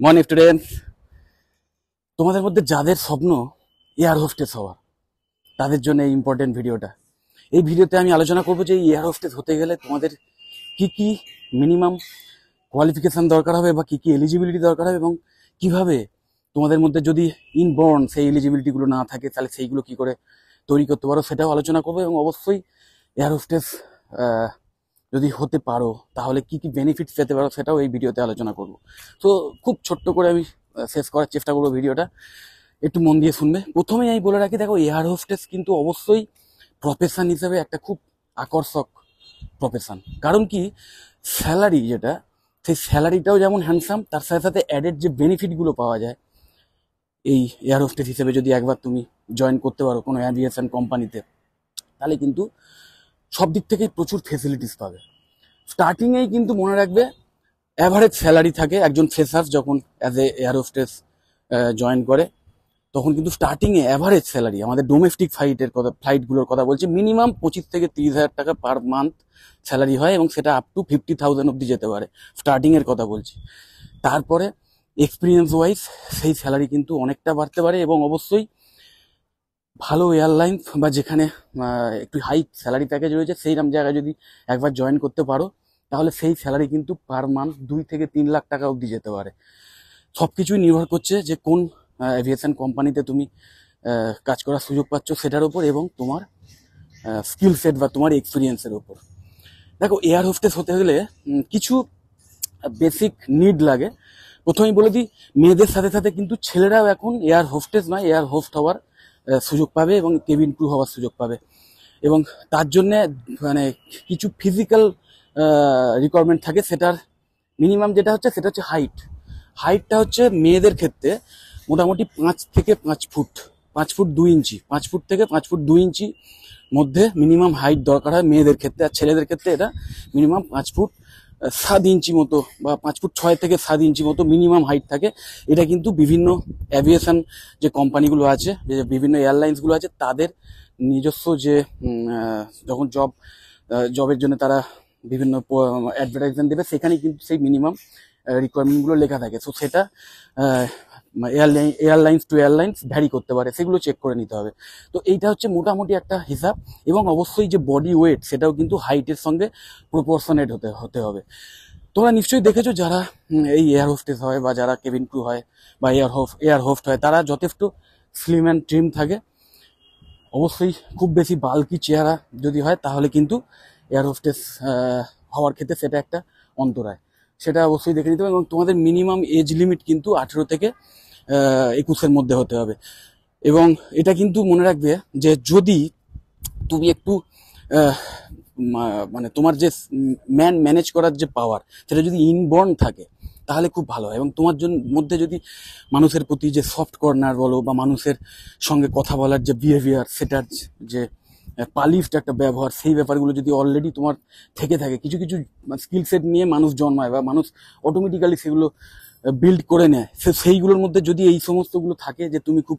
Morning students, তোমাদের মধ্যে যাদের স্বপ্ন এয়ার হোস্টেস হওয়ার, তাদের জন্য এই ইম্পর্টেন্ট ভিডিওটা। এই ভিডিওতে আমি আলোচনা করবো যে এয়ার হোস্টেস হতে গেলে তোমাদের কি কি মিনিমাম কোয়ালিফিকেশন দরকার হবে বা কি কি এলিজিবিলিটি দরকার হবে, এবং কিভাবে তোমাদের মধ্যে যদি ইনবর্ন সেই এলিজিবিলিটিগুলো না থাকে তাহলে সেইগুলো কি করে তৈরি করতে পারো সেটাও আলোচনা করবো। এবং অবশ্যই এয়ার হোস্টেস যদি হতে পারো তাহলে কি কি বেনিফিটস পেতে পারো সেটাও এই ভিডিওতে আলোচনা করব। তো খুব ছোট্ট করে আমি শেষ করার চেষ্টা করবো ভিডিওটা, একটু মন দিয়ে শুনবে। প্রথমেই আমি বলে রাখি, দেখো এয়ার হোস্টেস কিন্তু অবশ্যই প্রফেশন হিসেবে একটা খুব আকর্ষক প্রফেশন। কারণ কি, স্যালারি যেটা, সেই স্যালারিটাও যেমন হ্যান্ডসাম, তার সাথে সাথে অ্যাডেড যে বেনিফিটগুলো পাওয়া যায় এই এয়ার হোস্টেস হিসেবে যদি একবার তুমি জয়েন করতে পারো কোনো অ্যাভিয়েশন কোম্পানিতে, তাহলে কিন্তু সব দিক থেকেই প্রচুর ফেসিলিটিস পাবে। স্টার্টিংয়েই কিন্তু মনে রাখবে অ্যাভারেজ স্যালারি থাকে একজন ফ্রেশার যখন as a air hostess join করে, তখন কিন্তু স্টার্টিংয়ে অ্যাভারেজ স্যালারি, আমাদের ডোমেস্টিক ফ্লাইটগুলোর কথা বলছি, মিনিমাম 25 থেকে 30,000 টাকা পার মান্থ স্যালারি হয়, এবং সেটা আপ টু 50,000 অব্দি যেতে পারে। স্টার্টিংয়ের কথা বলছি। তারপরে এক্সপিরিয়েন্স ওয়াইজ সেই স্যালারি কিন্তু অনেকটা বাড়তে পারে, এবং অবশ্যই ভালো এয়ারলাইন্স বা যেখানে একটু হাই স্যালারি প্যাকেজ রয়েছে সেই রকম জায়গায় যদি একবার জয়েন করতে পারো, তাহলে সেই স্যালারি কিন্তু পার মান্থ 2 থেকে 3 লাখ টাকা অবধি যেতে পারে। সব কিছুই নির্ভর করছে যে কোন এভিয়েশন কোম্পানিতে তুমি কাজ করার সুযোগ পাচ্ছ সেটার উপর, এবং তোমার স্কিল সেট বা তোমার এক্সপিরিয়েন্সের উপর। দেখো, এয়ার হোস্টেস হতে গেলে কিছু বেসিক নিড লাগে। প্রথমেই বলে দিই, মেয়েদের সাথে সাথে কিন্তু ছেলেরাও এখন এয়ার হোস্টেস নয়, এয়ার হোস্ট হওয়ার সুযোগ পাবে এবং কেবিন ক্রু হওয়ার সুযোগ পাবে। এবং তার জন্যে মানে কিছু ফিজিক্যাল রিকোয়ারমেন্ট থাকে। সেটার মিনিমাম যেটা হচ্ছে সেটা হচ্ছে হাইটটা হচ্ছে মেয়েদের ক্ষেত্রে মোটামুটি 5 থেকে 5 ফুট, 5 ফুট 2 ইঞ্চি, 5 ফুট থেকে 5 ফুট 2 ইঞ্চি মধ্যে মিনিমাম হাইট দরকার হয় মেয়েদের ক্ষেত্রে। আর ছেলেদের ক্ষেত্রে এটা মিনিমাম 5 ফুট 7 ইঞ্চি মতো বা 5 ফুট 6 থেকে 7 ইঞ্চি মতো মিনিমাম হাইট থাকে। এটা কিন্তু বিভিন্ন অ্যাভিয়েশন যে কোম্পানিগুলো আছে, যে বিভিন্ন এয়ারলাইন্সগুলো আছে, তাদের নিজস্ব যে যখন জবের জন্য তারা বিভিন্ন অ্যাডভার্টাইজমেন্ট দেবে, সেখানে কিন্তু সেই মিনিমাম রিকোয়ারমেন্টগুলো লেখা থাকে। সো সেটা এয়ারলাইন্স টু এয়ারলাইন্স ভ্যারি করতে পারে, সেগুলো চেক করে নিতে হবে। তো এইটা হচ্ছে মোটামুটি একটা হিসাব। এবং অবশ্যই যে বডি ওয়েট, সেটাও কিন্তু হাইটের সঙ্গে প্রপোর্শনেট হতে হবে। তোমরা নিশ্চয়ই দেখেছো যারা এই এয়ার হোস্টেস হয় বা যারা কেবিন ক্রু হয় বা এয়ার হোস্ট হয়, তারা যথেষ্ট স্লিম অ্যান্ড ট্রিম থাকে। অবশ্যই খুব বেশি বাল্কি চেহারা যদি হয় তাহলে কিন্তু এয়ার হোস্টেস হওয়ার ক্ষেত্রে সেটা একটা অন্তরায়। সেটা অবশ্যই দেখে নিতে হবে। এবং তোমাদের মিনিমাম এজ লিমিট কিন্তু 18 থেকে 21-এর মধ্যে হতে হবে। এবং এটা কিন্তু মনে রাখবে যে যদি তুমি একটু মানে তোমার যে ম্যানেজ করার যে পাওয়ার, সেটা যদি ইনবর্ন থাকে তাহলে খুব ভালো হয়। এবং তোমার মধ্যে যদি মানুষের প্রতি যে সফট কর্নার বলো বা মানুষের সঙ্গে কথা বলার যে বিহেভিয়ার, সেটার যে পালিশড একটা ব্যবহার, সেই ব্যাপারগুলো যদি অলরেডি তোমার থেকে থাকে, কিছু কিছু স্কিল সেট নিয়ে মানুষ জন্মায় বা মানুষ অটোমেটিক্যালি সেগুলো বিল্ড করে নেয়, সেইগুলোর মধ্যে যদি এই সমস্তগুলো থাকে যে তুমি খুব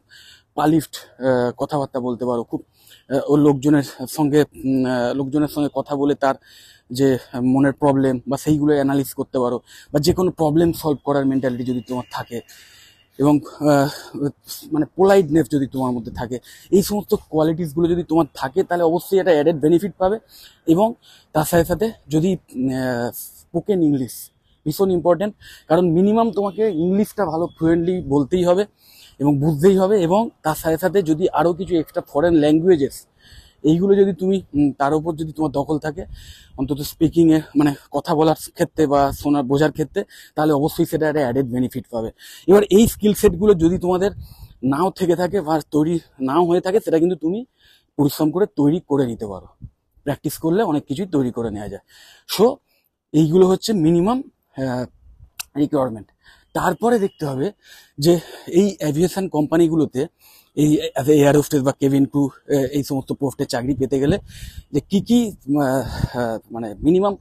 পালিশড কথাবার্তা বলতে পারো, খুব ও লোকজনের সঙ্গে কথা বলে তার যে মনের প্রবলেম বা সেইগুলো অ্যানালিস করতে পারো, বা যে কোনো প্রবলেম সলভ করার মেন্টালিটি যদি তোমার থাকে, এবং মানে পোলাইটনেস যদি তোমার মধ্যে থাকে, এই সমস্ত কোয়ালিটিসগুলো যদি তোমার থাকে, তাহলে অবশ্যই একটা অ্যাডেড বেনিফিট পাবে। এবং তার সাথে সাথে যদি স্পোকেন ইংলিশ ভীষণ ইম্পর্টেন্ট, কারণ মিনিমাম তোমাকে ইংলিশটা ভালো ফ্লুয়েন্টলি বলতেই হবে এবং বুঝতেই হবে। এবং তার সাথে সাথে যদি আরও কিছু এক্সট্রা ফরেন ল্যাঙ্গুয়েজেস, এইগুলো যদি তুমি তার উপর যদি তোমার দখল থাকে, অন্তত স্পিকিংয়ে মানে কথা বলার ক্ষেত্রে বা বোঝার ক্ষেত্রে, তাহলে অবশ্যই সেটা একটা অ্যাডেড বেনিফিট পাবে। এবার এই স্কিল সেটগুলো যদি তোমাদের নাও থেকে থাকে বা তৈরি নাও হয়ে থাকে, সেটা কিন্তু তুমি পরিশ্রম করে তৈরি করে নিতে পারো। প্র্যাকটিস করলে অনেক কিছুই তৈরি করে নেওয়া যায়। সো এইগুলো হচ্ছে মিনিমাম রিকোয়ারমেন্ট। তারপরে দেখতে হবে যে এই অ্যাভিয়েশন কোম্পানিগুলোতে এই এয়ার হোস্টেস বা কেবিন ক্রু এই সমস্ত পোস্টে চাকরি পেতে গেলে যে কি কি মানে মিনিমাম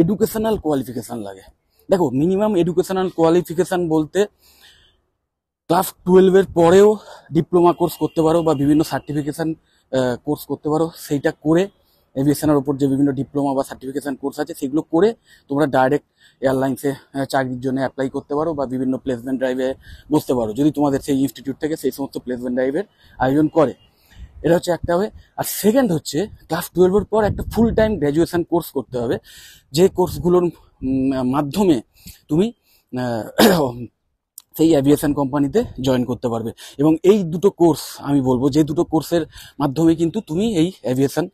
এডুকেশনাল কোয়ালিফিকেশান লাগে। দেখো, মিনিমাম এডুকেশনাল কোয়ালিফিকেশান বলতে ক্লাস 12-এর পরেও ডিপ্লোমা কোর্স করতে পারো বা বিভিন্ন সার্টিফিকেশান কোর্স করতে পারো। সেইটা করে এভিয়েশনের উপর যে বিভিন্ন ডিপ্লোমা বা সার্টিফিকেশন কোর্স আছে সেগুলো করে তোমরা ডাইরেক্ট এয়ারলাইন্সে চাকরির জন্য অ্যাপ্লাই করতে পারো বা বিভিন্ন প্লেসমেন্ট ড্রাইভে বসতে পারো, যদি তোমাদের সেই ইনস্টিটিউট থেকে সেই সমস্ত প্লেসমেন্ট ড্রাইভের আয়োজন করে। এটা হচ্ছে একটা ওয়ে। আর সেকেন্ড হচ্ছে ক্লাস 12-এর পর একটা ফুল টাইম গ্র্যাজুয়েশন কোর্স করতে হবে, যে কোর্সগুলোর মাধ্যমে তুমি সেই অ্যাভিয়েশন কোম্পানিতে জয়েন করতে পারবে। এবং এই দুটো কোর্স আমি বলবো, যে দুটো কোর্সের মাধ্যমে কিন্তু তুমি এই অ্যাভিয়েশন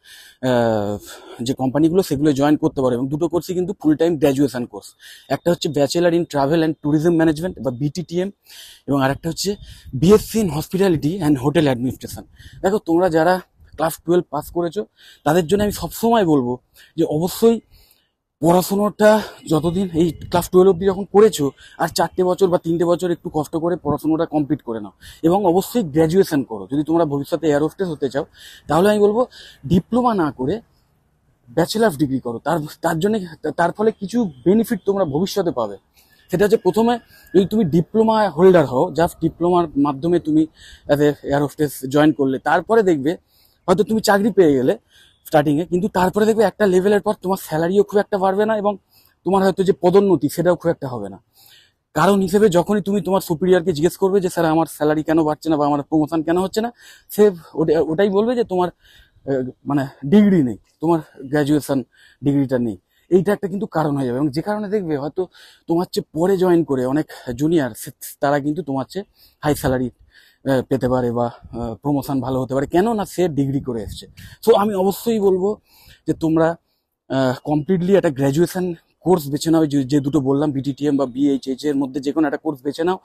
যে কোম্পানিগুলো সেগুলো জয়েন করতে পারো, এবং দুটো কোর্সই কিন্তু ফুল টাইম গ্র্যাজুয়েশন কোর্স। একটা হচ্ছে bachelor in travel and tourism management বা বিটিটিএম, এবং আরেকটা হচ্ছে BSc in hospitality and hotel administration. দেখো, তোমরা যারা ক্লাস 12 পাস করেছো তাদের জন্য আমি সবসময় বলবো যে অবশ্যই পড়াশোনাটা যতদিন এই ক্লাস 12 অব্দি যখন করেছো, আর 4টে বছর বা 3টে বছর একটু কষ্ট করে পড়াশোনাটা কমপ্লিট করে নাও, এবং অবশ্যই গ্র্যাজুয়েশন করো। যদি তোমরা ভবিষ্যতে এয়ার হোস্টেস হতে চাও তাহলে আমি বলবো ডিপ্লোমা না করে ব্যাচেলার্স ডিগ্রি করো। তার জন্য তার ফলে কিছু বেনিফিট তোমরা ভবিষ্যতে পাবে। সেটা হচ্ছে, প্রথমে যদি তুমি ডিপ্লোমা হোল্ডার হও, জাস্ট ডিপ্লোমার মাধ্যমে তুমি as a air hostess join করলে, তারপরে দেখবে হয়তো তুমি চাকরি পেয়ে গেলে স্টার্টিংয়ে, কিন্তু তারপরে দেখবে একটা লেভেলের পর তোমার স্যালারিও খুব একটা বাড়বে না, এবং তোমার হয়তো যে পদোন্নতি সেটাও খুব একটা হবে না। কারণ হিসেবে যখনই তুমি তোমার সুপিরিয়রকে জিজ্ঞেস করবে যে স্যার আমার স্যালারি কেন বাড়ছে না বা আমার প্রমোশন কেন হচ্ছে না, সে ওটাই বলবে যে তোমার মানে ডিগ্রি নেই, তোমার গ্র্যাজুয়েশন ডিগ্রিটা নেই। এইটা একটা কিন্তু কারণ হয়ে যাবে, এবং যে কারণে দেখবে হয়তো তোমার চেয়ে পরে জয়েন করে অনেক জুনিয়র তারা কিন্তু তোমার চেয়ে হাই স্যালারি পেতে পারে বা প্রমোশন ভালো হতে পারে, কেন না সে ডিগ্রি করে এসছে। সো আমি অবশ্যই বলবো যে তোমরা কমপ্লিটলি একটা গ্র্যাজুয়েশন কোর্স বেছে নাও, যে দুটো বললাম বিটিটিএম বা বিএইচএইচ এর মধ্যে যে কোনো একটা কোর্স বেছে নাও,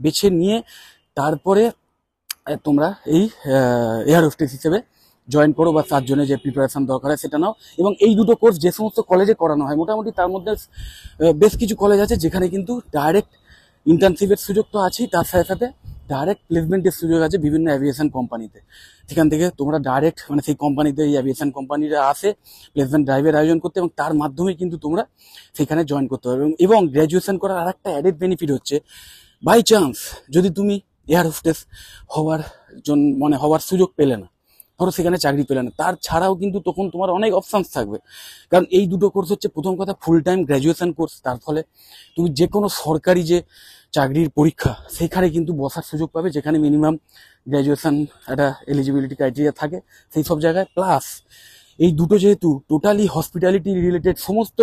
বেছে নিয়ে তারপরে তোমরা এই এয়ার হোস্টেস হিসেবে জয়েন করো, বা তার জন্য যে প্রিপারেশন দরকার হয় সেটা নাও। এবং এই দুটো কোর্স যে সমস্ত কলেজে করানো হয়, মোটামুটি তার মধ্যে বেশ কিছু কলেজ আছে যেখানে কিন্তু ডাইরেক্ট ইন্টার্নশিপের সুযোগ তো আছেই, তার সাথে সাথে ডাইরেক্ট প্লেসমেন্টের সুযোগ আছে বিভিন্ন অ্যাভিয়েশন কোম্পানিতে। সেখান থেকে তোমরা ডাইরেক্ট মানে সেই কোম্পানিতে, এই অ্যাভিয়েশন কোম্পানিরা আসে প্লেসমেন্ট ড্রাইভের আয়োজন করতে, এবং তার মাধ্যমে কিন্তু তোমরা সেখানে জয়েন করতে পারবে। এবং গ্র্যাজুয়েশন করার আর একটা অ্যাডেড বেনিফিট হচ্ছে, বাই চান্স যদি তুমি এয়ার হোস্টেস হওয়ার জন্য মানে হওয়ার সুযোগ পেলে না, ধরো সেখানে চাকরি পেলে না, তার ছাড়াও কিন্তু তখন তোমার অনেক অপশানস থাকবে। কারণ এই দুটো কোর্স হচ্ছে, প্রথম কথা ফুল টাইম গ্র্যাজুয়েশন কোর্স, তার ফলে তুমি যে কোনো সরকারি যে চাকরির পরীক্ষা সেখানে কিন্তু বসার সুযোগ পাবে, যেখানে মিনিমাম গ্র্যাজুয়েশন একটা এলিজিবিলিটি ক্রাইটেরিয়া থাকে সেই সব জায়গায়। প্লাস এই দুটো যেহেতু টোটালি হসপিটালিটি রিলেটেড, সমস্ত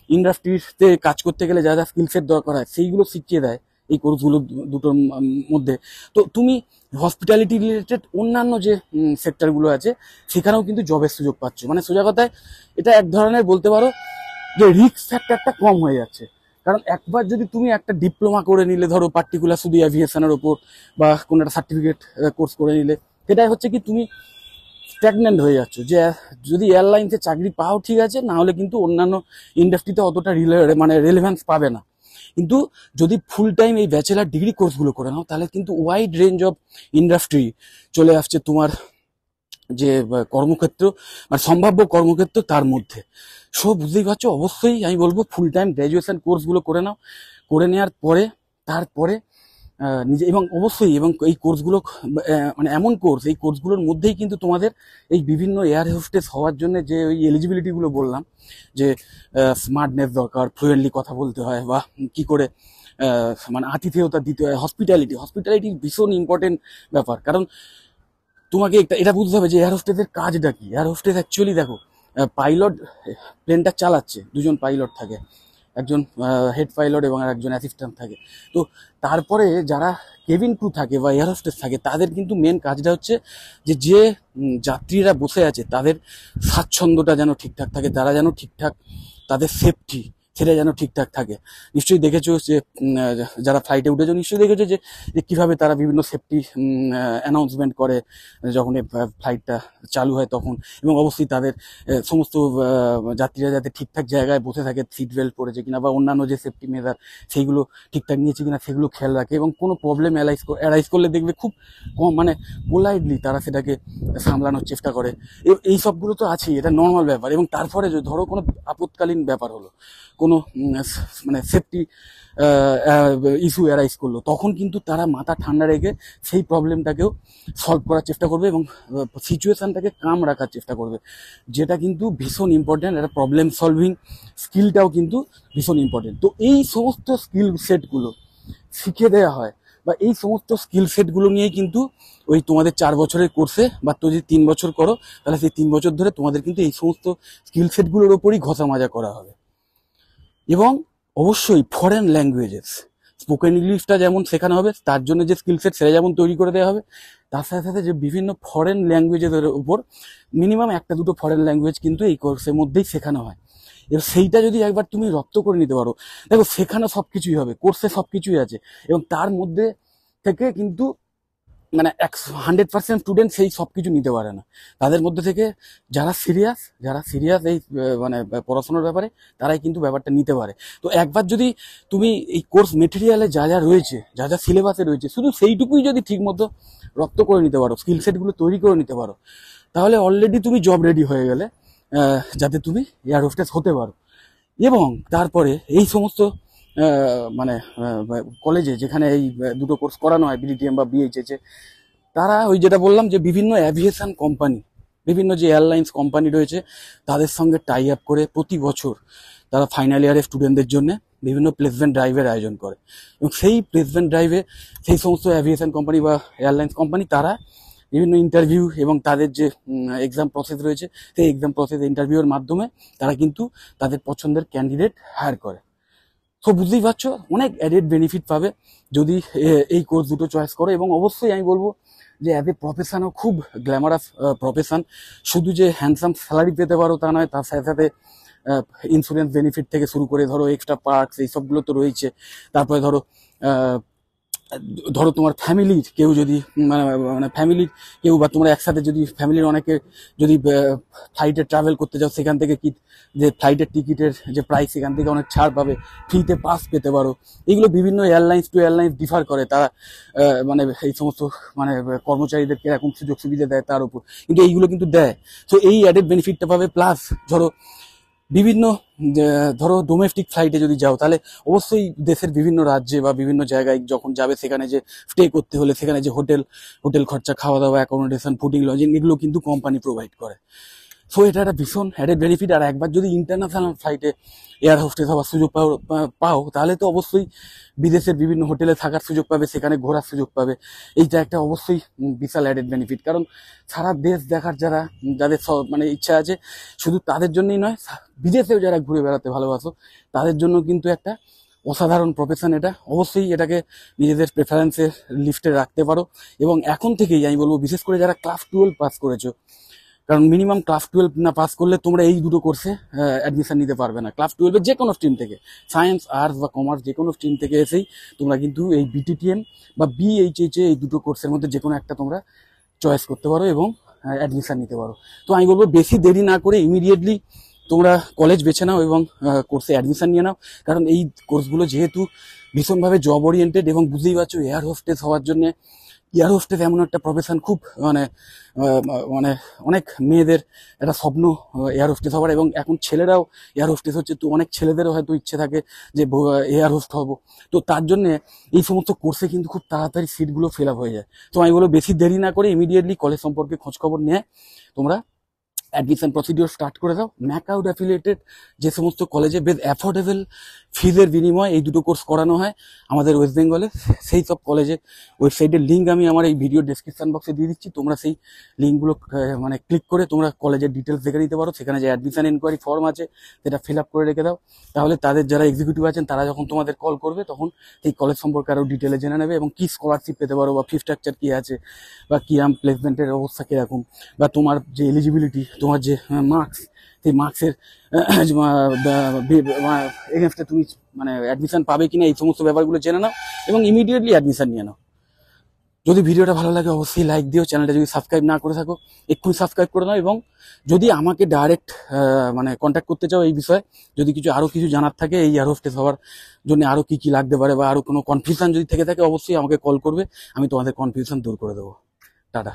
ইন্ডাস্ট্রিতে কাজ করতে গেলে যা যা স্কিলসের দরকার হয় সেইগুলো শিখিয়ে দেয় এই কোর্সগুলো দুটোর মধ্যে। তো তুমি হসপিটালিটি রিলেটেড অন্যান্য যে সেক্টরগুলো আছে সেখানেও কিন্তু জবের সুযোগ পাচ্ছ। মানে সোজা কথায় এটা এক ধরনের বলতে পারো যে রিস্ক ফ্যাক্টরটা কম হয়ে যাচ্ছে। কারণ একবার যদি তুমি একটা ডিপ্লোমা করে নিলে, ধরো পার্টিকুলার শুধু অ্যাভিয়েশনের ওপর, বা কোনো একটা সার্টিফিকেট কোর্স করে নিলে, সেটাই হচ্ছে কি তুমি স্ট্যাগনেন্ট হয়ে যাচ্ছ। যে যদি এয়ারলাইন্সে চাকরি পাও ঠিক আছে, না হলে কিন্তু অন্যান্য ইন্ডাস্ট্রিতে অতটা মানে রেলেভেন্স পাবে না। কিন্তু যদি ফুল টাইম এই ব্যাচেলার ডিগ্রি কোর্সগুলো করে নাও, তাহলে কিন্তু ওয়াইড রেঞ্জ অফ ইন্ডাস্ট্রি চলে আসছে তোমার যে কর্মক্ষেত্র, মানে সম্ভাব্য কর্মক্ষেত্র তার মধ্যে। সব বুঝতেই পারছো, অবশ্যই আমি বলবো ফুল টাইম গ্র্যাজুয়েশন কোর্সগুলো করে নাও। করে নেওয়ার পরে তারপরে নিজে, এবং অবশ্যই এবং এই কোর্সগুলো মানে এমন কোর্স, এই কোর্সগুলোর মধ্যেই কিন্তু তোমাদের এই বিভিন্ন এয়ার হোস্টেস হওয়ার জন্য যে ওই এলিজিবিলিটিগুলো বললাম, যে স্মার্টনেস দরকার, ফ্লুয়েন্টলি কথা বলতে হয়, বা কি করে মানে আতিথেয়তা দিতে হয়, হসপিটালিটি ভীষণ ইম্পর্টেন্ট ব্যাপার। কারণ তোমাকে এটা বুঝতে হবে যে এয়ার হোস্টেসের কাজটা কি। এয়ার হোস্টেস অ্যাকচুয়ালি দেখো, পাইলট প্লেনটা চালাচ্ছে, দুজন পাইলট থাকে, একজন হেড পাইলট এবং একজন অ্যাসিস্ট্যান্ট থাকে। তো তারপরে যারা কেবিন ক্রু থাকে বা এয়ার হোস্টেস থাকে, তাদের কিন্তু মেন কাজটা হচ্ছে যে যাত্রীরা বসে আছে তাদের স্বাচ্ছন্দ্যটা যেন ঠিকঠাক থাকে, তারা যেন ঠিকঠাক, তাদের সেফটি সেটা যেন ঠিকঠাক থাকে। নিশ্চয়ই দেখেছো যে যারা ফ্লাইটে উঠেছো নিশ্চয়ই দেখেছো যে কিভাবে তারা বিভিন্ন সেফটি অ্যানাউন্সমেন্ট করে যখন ফ্লাইটটা চালু হয় তখন। এবং অবশ্যই তাদের সমস্ত যাত্রীরা যাতে ঠিকঠাক জায়গায় বসে থাকে, সিট বেল্ট পরেছে কিনা বা অন্যান্য যে সেফটি মেজার সেইগুলো ঠিকঠাক নিয়েছে কিনা সেগুলো খেয়াল রাখে। এবং কোনো প্রবলেম অ্যারাইজ করলে দেখবে খুব কম মানে পোলাইটলি তারা সেটাকে সামলানোর চেষ্টা করে। এই সবগুলো তো আছেই, এটা নর্মাল ব্যাপার। এবং তারপরে ধরো কোনো আপৎকালীন ব্যাপার হলো, কোনো মানে সেফটি ইস্যু অ্যারাইজ করলো, তখন কিন্তু তারা মাথা ঠান্ডা রেখে সেই প্রবলেমটাকেও সলভ করার চেষ্টা করবে এবং সিচুয়েশানটাকে কাম রাখার চেষ্টা করবে, যেটা কিন্তু ভীষণ ইম্পর্ট্যান্ট। একটা প্রবলেম সলভিং স্কিলটাও কিন্তু ভীষণ ইম্পর্টেন্ট। তো এই সমস্ত স্কিল সেটগুলো শিখে দেওয়া হয়, বা এই সমস্ত স্কিল সেটগুলো নিয়েই কিন্তু ওই তোমাদের 4 বছরের কোর্সে, বা তো যদি 3 বছর করো তাহলে সেই 3 বছর ধরে তোমাদের কিন্তু এই সমস্ত স্কিল সেটগুলোর ওপরই ঘষা মাজা করা হবে। এবং অবশ্যই ফরেন ল্যাঙ্গুয়েজেস, স্পোকেন ইংলিশটা যেমন শেখানো হবে, তার জন্য যে স্কিল সেট সেটা যেমন তৈরি করে দেওয়া হবে, তার সাথে সাথে যে বিভিন্ন ফরেন ল্যাঙ্গুয়েজের উপর মিনিমাম 1-2 ফরেন ল্যাঙ্গুয়েজ কিন্তু এই কোর্সের মধ্যেই শেখানো হয়। এবার সেইটা যদি একবার তুমি রপ্ত করে নিতে পারো, দেখো শেখানো সব কিছুই হবে, কোর্সে সব কিছুই আছে, এবং তার মধ্যে থেকে কিন্তু মানে 100% স্টুডেন্ট সেই সব কিছু নিতে পারে না। তাদের মধ্যে থেকে যারা সিরিয়াস এই মানে পড়াশোনার ব্যাপারে, তারাই কিন্তু ব্যাপারটা নিতে পারে। তো একবার যদি তুমি এই কোর্স মেটেরিয়ালে যা যা রয়েছে, যা যা সিলেবাসে রয়েছে, শুধু সেইটুকুই যদি ঠিকমতো রপ্ত করে নিতে পারো, স্কিল সেটগুলো তৈরি করে নিতে পারো, তাহলে অলরেডি তুমি জব রেডি হয়ে গেলে, যাতে তুমি এয়ার হোস্টেস হতে পারো। এবং তারপরে এই সমস্ত মানে কলেজে যেখানে এই দুটো কোর্স করানো হয়, বিডিটিএম বা বিএইচএস, তারা ওই যেটা বললাম যে বিভিন্ন অ্যাভিয়েশন কোম্পানি, বিভিন্ন যে এয়ারলাইন্স কোম্পানি রয়েছে, তাদের সঙ্গে টাই আপ করে প্রতি বছর তারা ফাইনাল ইয়ারের স্টুডেন্টদের জন্য বিভিন্ন প্লেসমেন্ট ড্রাইভের আয়োজন করে। এবং সেই প্লেসমেন্ট ড্রাইভে সেই সমস্ত অ্যাভিয়েশন কোম্পানি বা এয়ারলাইন্স কোম্পানি তারা বিভিন্ন ইন্টারভিউ এবং তাদের যে এক্সাম প্রসেস রয়েছে, সেই এক্সাম প্রসেস ইন্টারভিউর মাধ্যমে তারা কিন্তু তাদের পছন্দের ক্যান্ডিডেট হায়ার করে। তো বুঝতেই পারছো, অনেক অ্যাডেড বেনিফিট পাবে যদি এই কোর্স দুটো চয়েস করো। এবং অবশ্যই আমি বলবো যে অ্যাজ এ প্রফেশনও খুব গ্ল্যামারাস প্রফেশন। শুধু যে হ্যান্ডসাম স্যালারি পেতে পারো তা নয়, তার সাথে সাথে ইন্স্যুরেন্স বেনিফিট থেকে শুরু করে ধরো এক্সট্রা পার্কস এইসবগুলো তো রয়েছে। তারপরে ধরো তোমার ফ্যামিলির কেউ যদি মানে ফ্যামিলির কেউ বা তোমরা একসাথে যদি ফ্যামিলির অনেকে যদি ফ্লাইটে ট্রাভেল করতে যাও, সেখান থেকে কি যে ফ্লাইটের টিকিটের যে প্রাইস, সেখান থেকে অনেক ছাড় পাবে, ফ্রিতে পাস পেতে পারো। এগুলো বিভিন্ন এয়ারলাইন্স টু এয়ারলাইন্স ডিফার করে, তারা মানে এই সমস্ত মানে কর্মচারীদেরকে এরকম সুযোগ সুবিধা দেয় তার উপর, কিন্তু এইগুলো কিন্তু দেয়। তো এই অ্যাডেড বেনিফিটটা পাবে। প্লাস বিভিন্ন ধরো ডোমেস্টিক ফ্লাইটে যদি যাও, তাহলে অবশ্যই দেশের বিভিন্ন রাজ্যে বা বিভিন্ন জায়গায় যখন যাবে, সেখানে যে স্টে করতে হলে সেখানে যে হোটেল খরচা, খাওয়া দাওয়া, অ্যাকোমোডেশন, ফুডিং, লজিং, এগুলো কিন্তু কোম্পানি প্রোভাইড করে। সো এটা একটা ভীষণ অ্যাডেড বেনিফিট। আর একবার যদি ইন্টারন্যাশনাল ফ্লাইটে এয়ার হোস্টেস হওয়ার সুযোগ পাও, তাহলে তো অবশ্যই বিদেশের বিভিন্ন হোটেলে থাকার সুযোগ পাবে, সেখানে ঘোরার সুযোগ পাবে। এইটা একটা অবশ্যই বিশাল অ্যাডেড বেনিফিট। কারণ সারা দেশ দেখার যাদের মানে ইচ্ছা আছে, শুধু তাদের জন্যই নয়, বিদেশেও যারা ঘুরে বেড়াতে ভালোবাসো, তাদের জন্য কিন্তু একটা অসাধারণ প্রফেশন এটা। অবশ্যই এটাকে নিজেদের প্রেফারেন্সের লিস্টে রাখতে পারো। এবং এখন থেকেই আমি বলবো, বিশেষ করে যারা ক্লাস 12 পাস করেছো, কারণ মিনিমাম ক্লাস 12 না পাস করলে তোমরা এই দুটো কোর্সে অ্যাডমিশন নিতে পারবে না। ক্লাস 12-এর যে কোনো স্ট্রিম থেকে, সায়েন্স, আর্টস বা কমার্স, যে কোনো স্ট্রিম থেকে এসেই তোমরা কিন্তু এই বিটিটিএম বা বিএইচএইচ এই দুটো কোর্সের মধ্যে যে কোনো একটা তোমরা চয়েস করতে পারো এবং অ্যাডমিশন নিতে পারো। তো আমি বলবো বেশি দেরি না করে ইমিডিয়েটলি তোমরা কলেজ বেছে নাও এবং কোর্সে অ্যাডমিশন নিয়ে নাও। কারণ এই কোর্সগুলো যেহেতু ভীষণভাবে জব ওরিয়েন্টেড, এবং বুঝতেই পারছো এয়ার হোস্টেস হওয়ার জন্য, এয়ার হোস্টেস এমন একটা প্রফেশন, খুব মানে অনেক মেয়েদের একটা স্বপ্ন এয়ার হোস্টেস হওয়ার। এবং এখন ছেলেরাও এয়ার হোস্টেস হচ্ছে, তো অনেক ছেলেদেরও হয়তো ইচ্ছে থাকে যে এয়ার হোস্ট হবো। তো তার জন্য এই সমস্ত কোর্সে কিন্তু খুব তাড়াতাড়ি সিটগুলো ফিল আপ হয়ে যায়। তো আমি বলবো বেশি দেরি না করে ইমিডিয়েটলি কলেজ সম্পর্কে খোঁজখবর নিয়ে তোমরা অ্যাডমিশন প্রসিডিওর স্টার্ট করে দাও। ম্যাকআউট অ্যাফিলিয়েটেড যে সমস্ত কলেজে বেশ অ্যাফোর্ডেবল ফিজের বিনিময়ে এই দুটো কোর্স করানো হয় আমাদের ওয়েস্ট বেঙ্গলে, সেই সব কলেজের ওয়েবসাইটের লিঙ্ক আমি আমার এই ভিডিও ডেসক্রিপশন বক্সে দিয়ে দিচ্ছি। তোমরা সেই লিঙ্কগুলো মানে ক্লিক করে তোমরা কলেজের ডিটেলস দেখে নিতে পারো। সেখানে যে অ্যাডমিশন এনকোয়ারি ফর্ম আছে, সেটা ফিল আপ করে রেখে দাও। তাহলে তাদের যারা এক্সিকিউটিভ আছেন, তারা যখন তোমাদের কল করবে, তখন এই কলেজ সম্পর্কে আরও ডিটেলে জেনে নেবে, এবং কী স্কলারশিপ পেতে পারো, বা ফি স্ট্রাকচার কী আছে, বা কিরাম প্লেসমেন্টের অবস্থা কীরকম, বা তোমার যে এলিজিবিলিটি, তোমার যে মার্কস, সেই মার্কসের এগেনস্টে তুমি মানে অ্যাডমিশন পাবে কিনা, এই সমস্ত ব্যাপারগুলো জেনে নাও এবং ইমিডিয়েটলি অ্যাডমিশন নিয়ে নাও। যদি ভিডিওটা ভালো লাগে অবশ্যই লাইক দিও। চ্যানেলটা যদি সাবস্ক্রাইব না করে থাকো, এক্ষুনি সাবস্ক্রাইব করে নাও। এবং যদি আমাকে ডাইরেক্ট মানে কন্ট্যাক্ট করতে চাও এই বিষয়ে, যদি আরও কিছু জানার থাকে এই এয়ার হোস্টেস হওয়ার জন্য, আরও কী কী লাগতে পারে, বা আরও কোনো কনফিউশন যদি থেকে থাকে, অবশ্যই আমাকে কল করবে, আমি তোমাদের কনফিউশন দূর করে দেবো। টাটা।